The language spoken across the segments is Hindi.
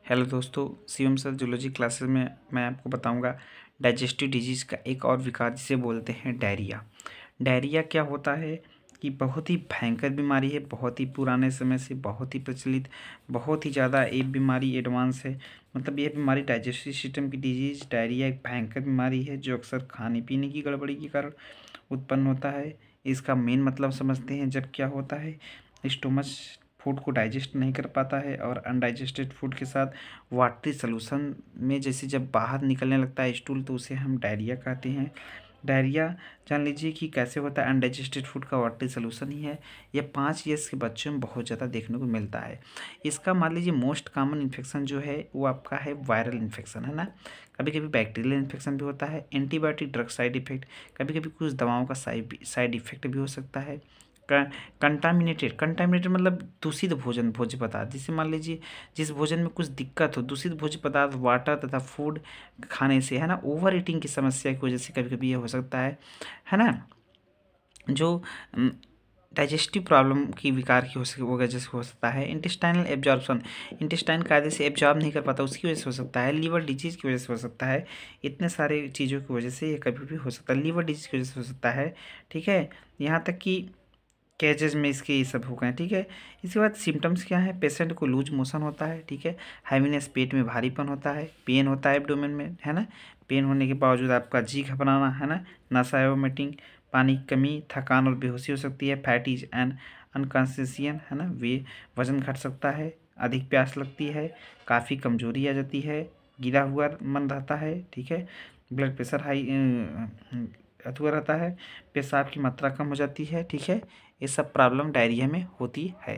हेलो दोस्तों, शिवम सर जूलॉजी क्लासेस में मैं आपको बताऊंगा डाइजेस्टिव डिजीज़ का एक और विकार जिसे बोलते हैं डायरिया। डायरिया क्या होता है कि बहुत ही भयंकर बीमारी है, बहुत ही पुराने समय से बहुत ही प्रचलित, बहुत ही ज़्यादा ये बीमारी एडवांस है। मतलब ये बीमारी डाइजेस्टिव सिस्टम की डिजीज़ डायरिया एक भयंकर बीमारी है जो अक्सर खाने पीने की गड़बड़ी के कारण उत्पन्न होता है। इसका मेन मतलब समझते हैं। जब क्या होता है, स्टोमच फूड को डाइजेस्ट नहीं कर पाता है और अनडाइजेस्टेड फूड के साथ वाटरी सॉल्यूशन में जैसे जब बाहर निकलने लगता है स्टूल, तो उसे हम डायरिया कहते हैं। डायरिया जान लीजिए कि कैसे होता है, अनडाइजेस्टेड फूड का वाटरी सॉल्यूशन ही है। यह 5 ईयर्स के बच्चों में बहुत ज़्यादा देखने को मिलता है। इसका मान लीजिए मोस्ट कॉमन इन्फेक्शन जो है वो आपका है वायरल इन्फेक्शन, है ना। कभी कभी बैक्टीरियल इन्फेक्शन भी होता है, एंटीबायोटिक ड्रग साइड इफेक्ट, कभी कभी कुछ दवाओं का साइड इफेक्ट भी हो सकता है। कंटामिनेटेड मतलब दूषित भोज्य पदार्थ, जिसे मान लीजिए जिस भोजन में कुछ दिक्कत हो, दूषित भोज्य पदार्थ वाटर तथा फूड खाने से, है ना, ओवर ईटिंग की समस्या की वजह से कभी कभी ये हो सकता है ना। जो डाइजेस्टिव प्रॉब्लम की विकार की वजह से हो सकता है। इंटेस्टाइनल एब्जॉर्प्शन, इंटेस्टाइन कायदे से एब्जॉर्ब नहीं कर पाता, उसकी वजह से हो सकता है। लीवर डिजीज़ की वजह से हो सकता है। इतने सारे चीज़ों की वजह से ये कभी भी हो सकता है। लीवर डिजीज़ की वजह से हो सकता है, ठीक है। यहाँ तक कि केजेस में इसके ये सब हो गए, ठीक है। इसके बाद सिम्टम्स क्या है, पेशेंट को लूज मोशन होता है, ठीक है। हैवीनेस, पेट में भारीपन होता है, पेन होता है एब्डोमेन में, है ना। पेन होने के बावजूद आपका जी घबराना, है ना, नशा वोमिटिंग, पानी की कमी, थकान और बेहोशी हो सकती है। फैटीज एंड अनकॉन्शियन, है ना, वे वजन घट सकता है। अधिक प्यास लगती है, काफ़ी कमजोरी आ जाती है, गिरा हुआ मन रहता है, ठीक है। ब्लड प्रेशर हाई अथवा रहता है, पेशाब की मात्रा कम हो जाती है, ठीक है। ये सब प्रॉब्लम डायरिया में होती है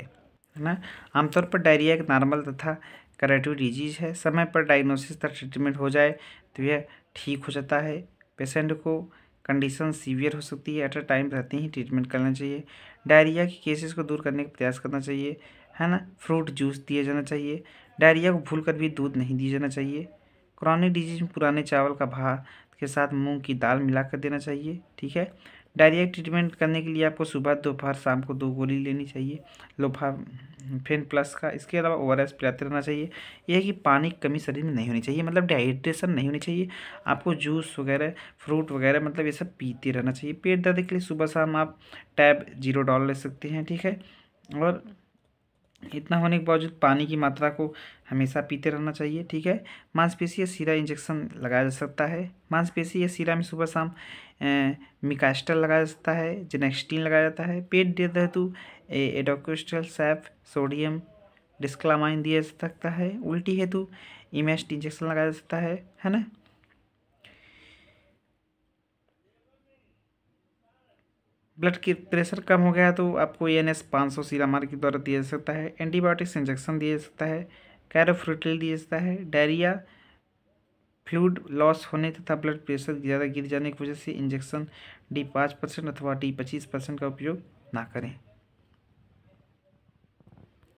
ना। आमतौर पर डायरिया एक नॉर्मल तथा करेटिव डिजीज है। समय पर डायग्नोसिस तथा ट्रीटमेंट हो जाए तो यह ठीक हो जाता है। पेशेंट को कंडीशन सीवियर हो सकती है, एट अ टाइम रहते ही ट्रीटमेंट करना चाहिए। डायरिया के केसेस को दूर करने का प्रयास करना चाहिए, है ना। फ्रूट जूस दिया जाना चाहिए। डायरिया को भूल कर भी दूध नहीं दिया जाना चाहिए। क्रॉनिक डिजीज में पुराने चावल का भात के साथ मूंग की दाल मिलाकर देना चाहिए, ठीक है। डायरिया ट्रीटमेंट करने के लिए आपको सुबह, दोपहर, शाम को 2 गोली लेनी चाहिए लोफाफेन प्लस का। इसके अलावा ओआरएस पिलाते रहना चाहिए। यह है कि पानी की कमी शरीर में नहीं होनी चाहिए, मतलब डिहाइड्रेशन नहीं होनी चाहिए। आपको जूस वगैरह, फ्रूट वगैरह, मतलब ये सब पीते रहना चाहिए। पेट दर्द के लिए सुबह शाम आप टैब जीरो डॉल ले सकते हैं, ठीक है। और इतना होने के बावजूद पानी की मात्रा को हमेशा पीते रहना चाहिए, ठीक है। मांसपेशी या सीरा इंजेक्शन लगाया जा सकता है। मांसपेशी या सीरा में सुबह शाम मिकास्टल लगाया जा सकता है, जेनेक्सटीन लगाया जाता है। पेट दर्द हेतु एडोक्स्टल सैफ, सोडियम डिस्क्लामाइन दिया जा सकता है। उल्टी हेतु इमेस्ट इंजेक्शन लगाया जा सकता है ना। ब्लड की प्रेशर कम हो गया तो आपको ANS 500 सीरामार के द्वारा दिया जा सकता है। एंटीबायोटिक्स इंजेक्शन दिया जा सकता है। कैरोफ्रूटिल दिया जाता है। डायरिया, फ्लूइड लॉस होने तथा ब्लड प्रेशर ज़्यादा गिर जाने की वजह से इंजेक्शन D5% अथवा D25% का उपयोग ना करें।